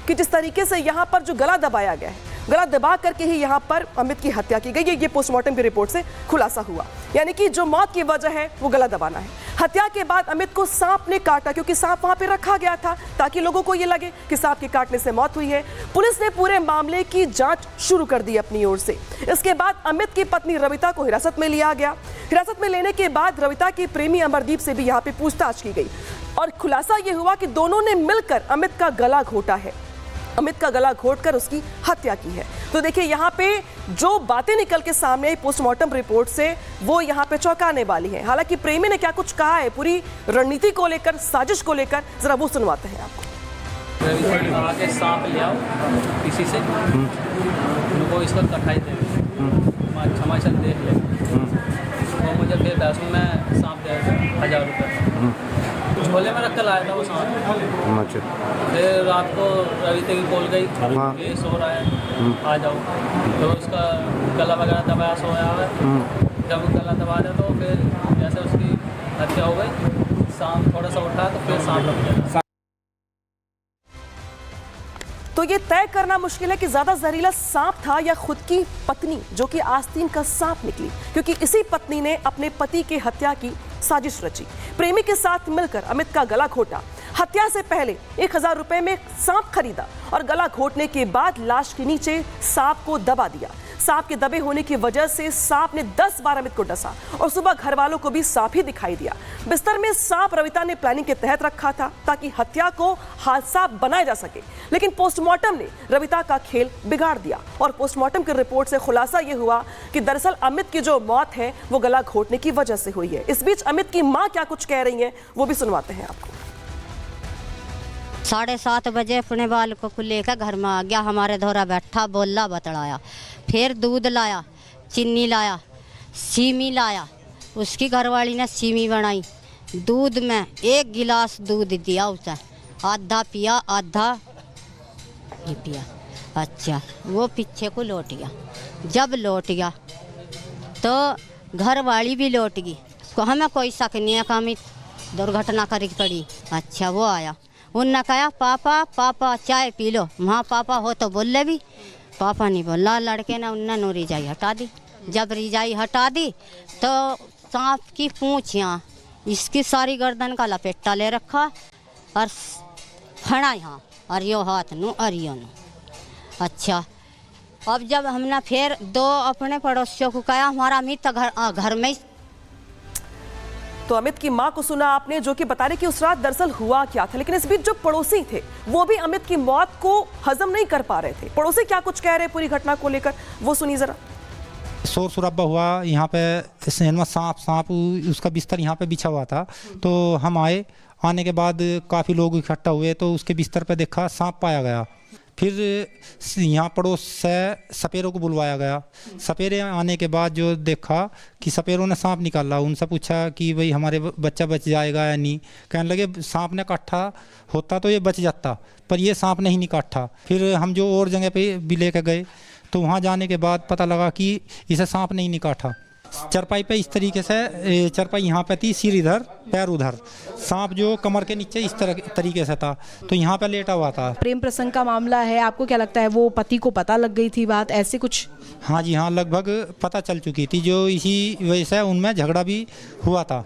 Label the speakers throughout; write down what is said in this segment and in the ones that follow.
Speaker 1: कि जिस तरीके से यहाँ पर जो गला दबाया गया है, गला दबा करके ही यहाँ पर अमित की हत्या की गई है। ये पोस्टमार्टम की रिपोर्ट से खुलासा हुआ, यानी कि जो मौत की वजह है वो गला दबाना है। हत्या के बाद अमित को सांप ने काटा, क्योंकि सांप वहां पे रखा गया था ताकि लोगों को ये लगे कि सांप के काटने से मौत हुई है। पुलिस ने पूरे मामले की जांच शुरू कर दी अपनी ओर से। इसके बाद अमित की पत्नी रविता को हिरासत में लिया गया। हिरासत में लेने के बाद रविता के प्रेमी अमरदीप से भी यहाँ पे पूछताछ की गई और खुलासा ये हुआ कि दोनों ने मिलकर अमित का गला घोटा है, अमित का गला घोटकर उसकी हत्या की है। तो देखिए यहाँ पे जो बातें निकल के सामने आई पोस्टमार्टम रिपोर्ट से, वो यहाँ पे चौंकाने वाली है। हालांकि प्रेमी ने क्या कुछ कहा है पूरी रणनीति को लेकर, साजिश को लेकर, जरा वो सुनवाते हैं आपको।
Speaker 2: आगे सांप ले आओ किसी से, उनको इसको कटाई दे, क्षमा चल देख ले, वो मुझे फिर पैसों में सांप दे 1000 रुपये झोले में रख कर लाया था वो सांप। फिर रात को रविता की कॉल गई, ये सो रहा है आ जाओ, तो उसका गला वगैरह दबाया, सोया है। जब गला दबा दे तो फिर जैसे उसकी हत्या हो गई। सांप थोड़ा सा उठा तो फिर सांप लग गया।
Speaker 1: तो ये तय करना मुश्किल है कि ज्यादा जहरीला सांप था या खुद की पत्नी जो कि आस्तीन का सांप निकली, क्योंकि इसी पत्नी ने अपने पति की हत्या की साजिश रची। प्रेमी के साथ मिलकर अमित का गला घोटा, हत्या से पहले 1000 रुपए में सांप खरीदा और गला घोटने के बाद लाश के नीचे सांप को दबा दिया। सांप के दबे होने की वजह से सांप ने 10 बार अमित को डसा और सुबह घर वालों को भी सांप ही दिखाई दिया। बिस्तर में सांप रविता ने प्लानिंग के तहत रखा था ताकि हत्या को हादसा बनाया जा सके, लेकिन पोस्टमार्टम ने रविता का खेल बिगाड़ दिया और पोस्टमार्टम की रिपोर्ट से खुलासा यह हुआ कि दरअसल अमित की जो मौत है वो गला घोटने की वजह से हुई है। इस बीच अमित की मां क्या कुछ कह रही है वो भी सुनवाते हैं आपको।
Speaker 3: 7:30 बजे अपने बालकों को लेकर घर में आ गया, हमारे धोरा बैठा, बोला बतलाया, फिर दूध लाया, चीनी लाया, सीमी लाया, उसकी घरवाली ने सीमी बनाई, दूध में 1 गिलास दूध दिया उसे, आधा पिया आधा नहीं पिया। अच्छा, वो पीछे को लौट गया। जब लौट गया तो घरवाली भी लौट गई, हमें कोई शक नहीं है कि हमें दुर्घटना करी पड़ी। अच्छा, वो आया, उनने कहा पापा पापा चाय पी लो। वहाँ पापा हो तो बोल ले भी, पापा नहीं बोला। लड़के ने उनने रिजाई हटा दी। जब रिजाई हटा दी तो सांप की पूँछ यहाँ, इसकी सारी गर्दन का लपेटा ले रखा और फड़ा यहाँ और यो हाथ नू और यो नू। अच्छा, अब जब हमने फिर 2 अपने पड़ोसियों को कहा, हमारा अमित घर में।
Speaker 1: तो अमित की मां को सुना आपने, जो कि बता रही कि उस रात दरअसल हुआ क्या था, लेकिन इस बीच जो पड़ोसी थे वो भी अमित की मौत को हजम नहीं कर पा रहे थे। पड़ोसी क्या कुछ कह रहे पूरी घटना को लेकर, वो सुनिए जरा।
Speaker 4: शोर शराबा हुआ यहाँ पे, सांप उसका बिस्तर यहाँ पे बिछा हुआ था। तो हम आने के बाद काफ़ी लोग इकट्ठा हुए तो उसके बिस्तर पे देखा सांप पाया गया। फिर यहाँ पड़ोस से सपेरों को बुलवाया गया। सपेरे आने के बाद जो देखा कि सपेरों ने सांप निकाला, उनसे पूछा कि भाई हमारे बच्चा बच जाएगा या नहीं। कहने लगे सांप ने काटा होता तो ये बच जाता, पर ये सांप नहीं निकाटा। फिर हम जो और जगह पे भी लेकर गए तो वहाँ जाने के बाद पता लगा कि इसे सांप नहीं निकाटा। चरपाई पे इस तरीके से, चरपाई यहाँ पे थी, सिर इधर पैर उधर, सांप जो कमर के नीचे इस तरीके से था, तो यहाँ पे लेटा हुआ था।
Speaker 5: प्रेम प्रसंग का मामला है, आपको क्या लगता है वो पति को पता लग गई थी बात, ऐसे कुछ?
Speaker 4: हाँ जी हाँ, लगभग पता चल चुकी थी, जो इसी वजह से उनमें झगड़ा भी हुआ था।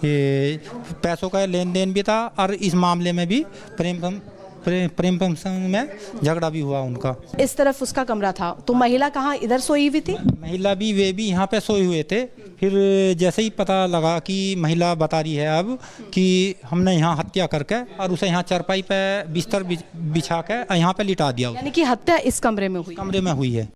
Speaker 4: ये पैसों का लेन देन भी था और इस मामले में भी प्रेम प्रसंग में झगड़ा भी हुआ उनका।
Speaker 5: इस तरफ उसका कमरा था, तो महिला कहाँ इधर सोई हुई थी?
Speaker 4: महिला भी, वे भी यहाँ पे सोए हुए थे। फिर जैसे ही पता लगा कि महिला बता रही है अब कि हमने यहाँ हत्या करके और उसे यहाँ चरपाई पे बिस्तर बिछा के यहाँ पे लिटा दिया।
Speaker 5: यानी कि हत्या इस कमरे में हुई?
Speaker 4: कमरे में हुई है।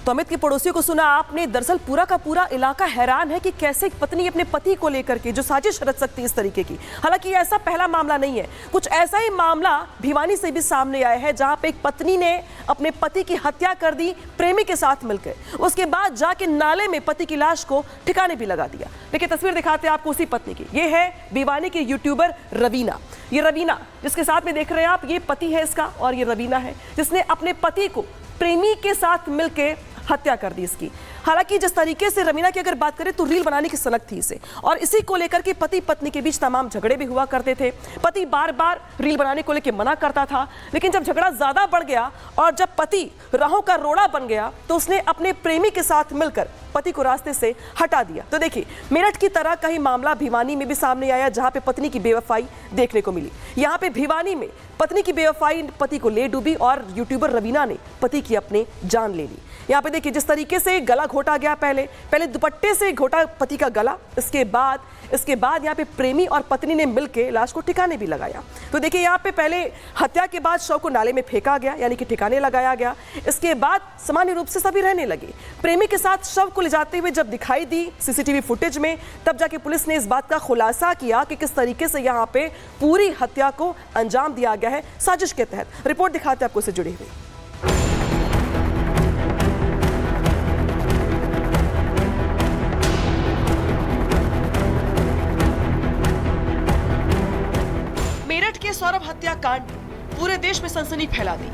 Speaker 1: तो अमित के पड़ोसियों को सुना आपने। दरअसल पूरा का पूरा इलाका हैरान है कि कैसे एक पत्नी अपने पति को लेकर के जो साजिश रच सकती है इस तरीके की। हालांकि ये ऐसा पहला मामला नहीं है, कुछ ऐसा ही मामला भिवानी से भी सामने आया है, जहां पे एक पत्नी ने अपने पति की हत्या कर दी प्रेमी के साथ मिलकर। उसके बाद जाके नाले में पति की लाश को ठिकाने भी लगा दिया। देखिए तस्वीर दिखाते हैं आपको उसी पत्नी की। ये है भिवानी की यूट्यूबर रवीना। ये रवीना जिसके साथ में देख रहे हैं आप, ये पति है इसका, और ये रवीना है जिसने अपने पति को प्रेमी के साथ मिलकर हत्या कर दी इसकी। हालांकि जिस तरीके से रवीना की अगर बात करें तो रील बनाने की सनक थी इसे, और इसी को लेकर के पति पत्नी के बीच तमाम झगड़े भी हुआ करते थे। पति बार बार रील बनाने को लेकर मना करता था, लेकिन जब झगड़ा ज्यादा बढ़ गया और जब पति राहों का रोड़ा बन गया तो उसने अपने प्रेमी के साथ मिलकर पति को रास्ते से हटा दिया। तो देखिए, मेरठ की तरह कहीं मामला भिवानी में भी सामने आया, जहां पे पत्नी की बेवफाई देखने को मिली। यहां पे भिवानी में पत्नी की बेवफाई पति को ले डूबी और यूट्यूबर रवीना ने पति की अपने जान ले ली। यहाँ पे देखिए जिस तरीके से गला घोटा गया, पहले दुपट्टे से घोटा पति का गला, इसके बाद यहाँ पे प्रेमी और पत्नी ने मिलकर लाश को ठिकाने भी लगाया। तो देखिए यहाँ पे पहले हत्या के बाद शव को नाले में फेंका गया, यानी कि ठिकाने लगाया गया। इसके बाद सामान्य रूप से सभी रहने लगे। प्रेमी के साथ शव को ले जाते हुए जब दिखाई दी सीसीटीवी फुटेज में, तब जाके पुलिस ने इस बात का खुलासा किया कि किस तरीके से यहाँ पे पूरी हत्या को अंजाम दिया गया है साजिश के तहत। रिपोर्ट दिखाते आपको इससे जुड़ी हुई। मेरठ के सौरभ हत्याकांड पूरे देश में सनसनी फैला दी।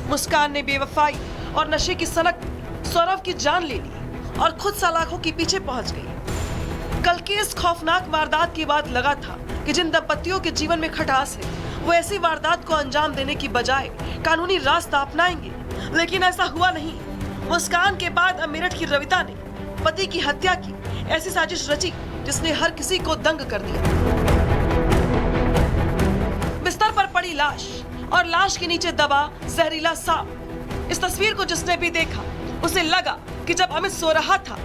Speaker 1: मुस्कान ने बेवफाई और नशे की सनक सौरभ की जान ले ली और खुद सलाखों के पीछे पहुंच गई। कल की इस खौफनाक वारदात के बाद लगा था कि जिन दंपतियों के जीवन में खटास है वो ऐसी वारदात को अंजाम देने की बजाय कानूनी रास्ता अपनाएंगे, लेकिन ऐसा हुआ नहीं। मुस्कान के बाद अब मेरठ की रविता ने पति की हत्या की ऐसी साजिश रची जिसने हर किसी को दंग कर दिया। बिस्तर पर पड़ी लाश और लाश के नीचे दबा जहरीला सांप। इस तस्वीर को जिसने भी देखा उसे लगा कि जब अमित सो रहा था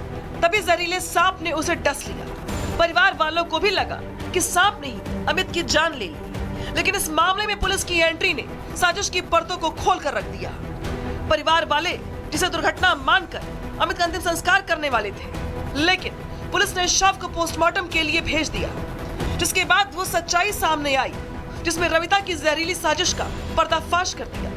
Speaker 1: तभी जहरीले सांप ने उसे डस लिया। परिवार वालों को भी लगा कि सांप ने अमित की जान ले ली, लेकिन इस मामले में पुलिस की एंट्री ने साजिश की परतों को खोल कर रख दिया। परिवार वाले जिसे दुर्घटना मानकर अमित का अंतिम संस्कार करने वाले थे, लेकिन पुलिस ने शव को पोस्टमार्टम के लिए भेज दिया, जिसके बाद वो सच्चाई सामने आई जिसमें रविता की जहरीली साजिश का पर्दाफाश कर दिया।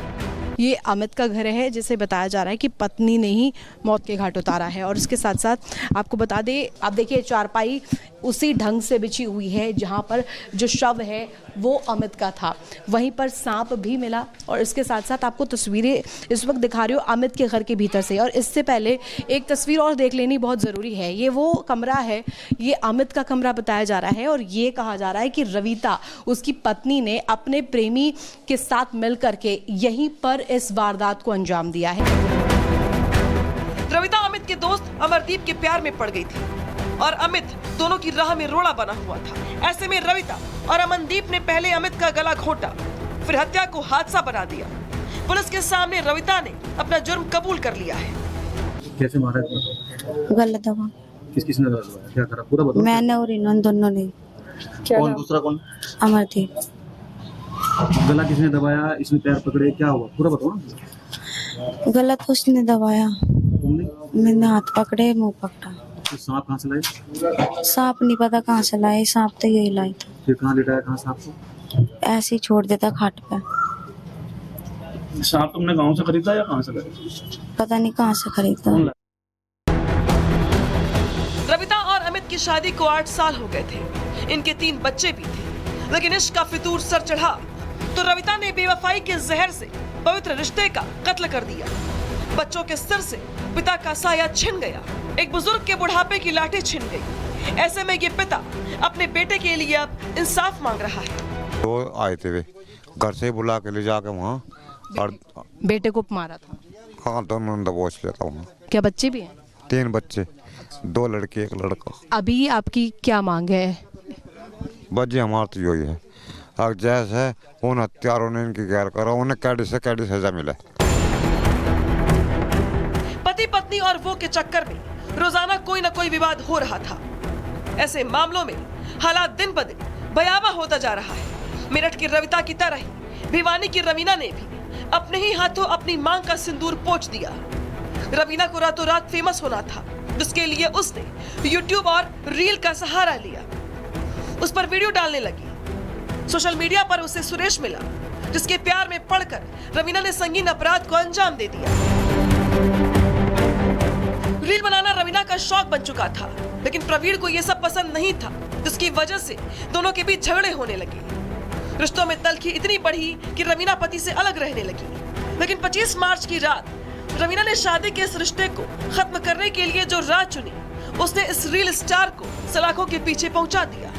Speaker 5: ये अमित का घर है जिसे बताया जा रहा है कि पत्नी ने ही मौत के घाट उतारा है। और इसके साथ साथ आपको बता दें, आप देखिए चारपाई उसी ढंग से बिछी हुई है जहां पर जो शव है वो अमित का था, वहीं पर सांप भी मिला। और इसके साथ साथ आपको तस्वीरें इस वक्त दिखा रही हो अमित के घर के भीतर से। और इससे पहले एक तस्वीर और देख लेनी बहुत ज़रूरी है। ये वो कमरा है, ये अमित का कमरा बताया जा रहा है और ये कहा जा रहा है कि रविता उसकी पत्नी ने अपने प्रेमी के साथ मिल करके यहीं पर इस वारदात को अंजाम दिया है।
Speaker 1: रविता अमित के दोस्त अमरदीप के प्यार में पड़ गई थी और अमित दोनों की राह में रोड़ा बना हुआ था। ऐसे में रविता और अमनदीप ने पहले अमित का गला घोटा, फिर हत्या को हादसा बना दिया। पुलिस के सामने रविता ने अपना जुर्म कबूल कर लिया है।
Speaker 6: कैसे मारा?
Speaker 7: गलत दबा।
Speaker 6: किस किसने दबाया? क्या करा? पूरा बताओ।
Speaker 7: मैंने और इन्होंने दोनों ने।
Speaker 6: कौन दूसरा कौन?
Speaker 7: अमरदीप।
Speaker 6: गला किसने दबाया? इसने पैर पकड़े, क्या हुआ? पूरा बताओ ना।
Speaker 7: गलत उसने दबाया,
Speaker 6: तुमने?
Speaker 7: मैंने हाथ पकड़े, मुंह पकड़ा।
Speaker 6: तो सांप कहाँ से लाए?
Speaker 7: सांप नहीं पता कहाँ से लाए, सांप तो यही लाई था।
Speaker 6: फिर कहाँ लिटाया? कहाँ सांप को?
Speaker 7: ऐसे ही छोड़ देता खाट पे।
Speaker 6: सांप तुमने गांव से खरीदा या कहाँ से खरीदा?
Speaker 7: पता नहीं कहाँ से खरीदा।
Speaker 1: रविता और अमित की शादी को 8 साल हो गए थे। इनके 3 बच्चे भी थे, लेकिन इश्क का फितूर सर चढ़ा तो रविता ने बेवफाई के जहर से पवित्र रिश्ते का कत्ल कर दिया। बच्चों के सिर से पिता का साया छिन गया, एक बुजुर्ग के बुढ़ापे की लाठी छिन गई। ऐसे में ये पिता अपने बेटे के लिए अब इंसाफ मांग रहा है।
Speaker 8: तो आए थे वे घर से बुला के ले जाके वहाँ और
Speaker 5: बेटे को मारा था।
Speaker 8: हाँ, दोनों ने दबोच लेता वहाँ।
Speaker 5: क्या बच्चे भी हैं?
Speaker 8: 3 बच्चे, 2 लड़के 1 लड़का।
Speaker 5: अभी आपकी क्या मांग है?
Speaker 8: बच्चे हमारा तो यही है, अब जैसे उन हत्यारों ने इनकी गैर करो, उन्हें कैडी से कैडी सजा मिले।
Speaker 1: पति पत्नी और वो के चक्कर में रोजाना कोई न कोई विवाद हो रहा था। ऐसे मामलों में हालात दिन ब दिन भयावह होता जा रहा है। मेरठ की रविता की तरह ही भिवानी की रवीना ने भी अपने ही हाथों अपनी मांग का सिंदूर पोंछ दिया। रवीना को रातों रात फेमस होना था, जिसके लिए उसने यूट्यूब और रील का सहारा लिया। उस पर वीडियो डालने लगी। सोशल मीडिया पर उसे सुरेश मिला, जिसके प्यार में पड़कर रवीना ने संगीन अपराध को अंजाम दे दिया। रील बनाना रवीना का शौक बन चुका था, लेकिन प्रवीण को यह सब पसंद नहीं था, जिसकी वजह से दोनों के बीच झगड़े होने लगे। रिश्तों में तल्खी इतनी बढ़ी कि रवीना पति से अलग रहने लगी। लेकिन 25 मार्च की रात रवीना ने शादी के इस रिश्ते को खत्म करने के लिए जो राह चुनी, उसने इस रील स्टार को सलाखों के पीछे पहुंचा दिया।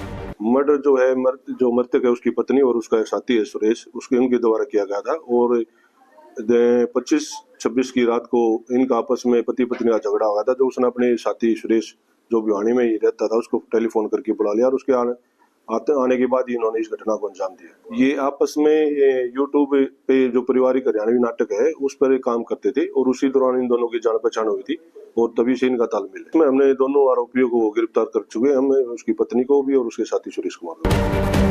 Speaker 9: मर्डर जो है जो मृतक है उसकी पत्नी और उसका एक साथी है सुरेश, उसके उनके द्वारा किया गया था। और 25-26 की रात को इनका आपस में पति पत्नी का झगड़ा हुआ था, जो उसने अपने साथी सुरेश जो भिवानी में ही रहता था उसको टेलीफोन करके बुला लिया और उसके आने के बाद ही इन्होंने इस घटना को अंजाम दिया। ये आपस में यूट्यूब पे जो पारिवारिक हरियाणवी नाटक है उस पर काम करते थे और उसी दौरान इन दोनों की जान पहचान हुई थी और तभी से इनका तालमेल है। हमने दोनों आरोपियों को गिरफ्तार कर चुके हैं, हमने उसकी पत्नी को भी और उसके साथी सुरेश कुमार को।